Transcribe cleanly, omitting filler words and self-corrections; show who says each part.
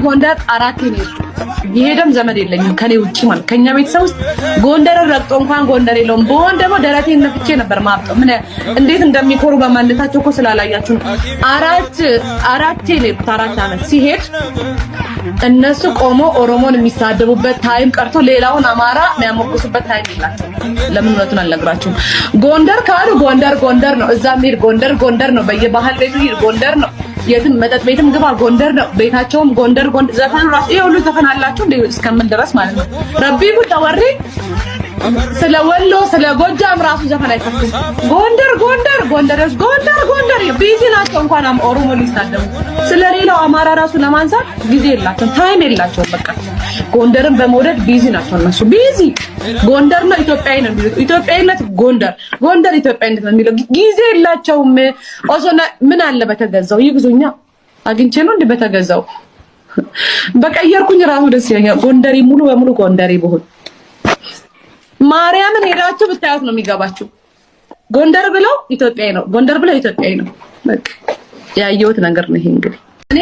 Speaker 1: ጎንደር አራቴ ነው የሄደም ዘመድ የለኝም ከኔ ውጪ ማለት ከኛ ቤተሰብ ውስጥ ጎንደር ረግጦ እንኳን ጎንደር የለውም። በወንድ ደግሞ ደረቴን ነፍቼ ነበር ማብጠው። ምን እንዴት እንደሚኮሩ በማንነታቸው እኮ ስላላያችሁ አራቴ ነው 4 አመት ሲሄድ እነሱ ቆሞ ኦሮሞን የሚሳደቡበት ታይም ቀርቶ ሌላውን አማራ የሚያሞቅሱበት ታይም ይላቸው። ለምን እውነቱን አልነግራችሁም? ጎንደር ካሉ ጎንደር ነው። እዛ ሄድ ጎንደር ነው። በየባህል ቤቱ ሄድ ጎንደር ነው። የትም መጠጥ ቤትም ግባ ጎንደር ነው። ቤታቸውም ጎንደር ዘፈን ራሱ ይሄ ሁሉ ዘፈን አላችሁ እንደ እስከምን ድረስ ማለት ነው። ረቢ ጉዳ ወሬ ስለ ወሎ ስለ ጎጃም ራሱ ዘፈን አይፈቱም። ጎንደር ቢዚ ናቸው። እንኳን ኦሮሞ ሊሳደቡ ስለሌላው አማራ ራሱ ለማንሳት ጊዜ የላቸውም፣ ታይም የላቸውም። በቃ ጎንደርን በመውደድ ቢዚ ናቸው እነሱ። ቢዚ ጎንደር ነው ኢትዮጵያዊ ነው የሚሉት። ኢትዮጵያዊነት ጎንደር ኢትዮጵያዊነት ነው የሚለው። ጊዜ የላቸውም። ኦዞና ምን አለ በተገዛው ይግዙኛ አግኝቼ ነው እንደ በተገዛው በቀየርኩኝ ራሱ ደስ ይለኛል። ጎንደሪ ሙሉ በሙሉ ጎንደሪ ብሆን ማርያምን ሄዳችሁ ብታዩት ነው የሚገባችሁ። ጎንደር ብለው ኢትዮጵያዊ ነው፣ ጎንደር ብለው ኢትዮጵያዊ ነው። በቃ ያየሁት ነገር ነው ይሄ እንግዲህ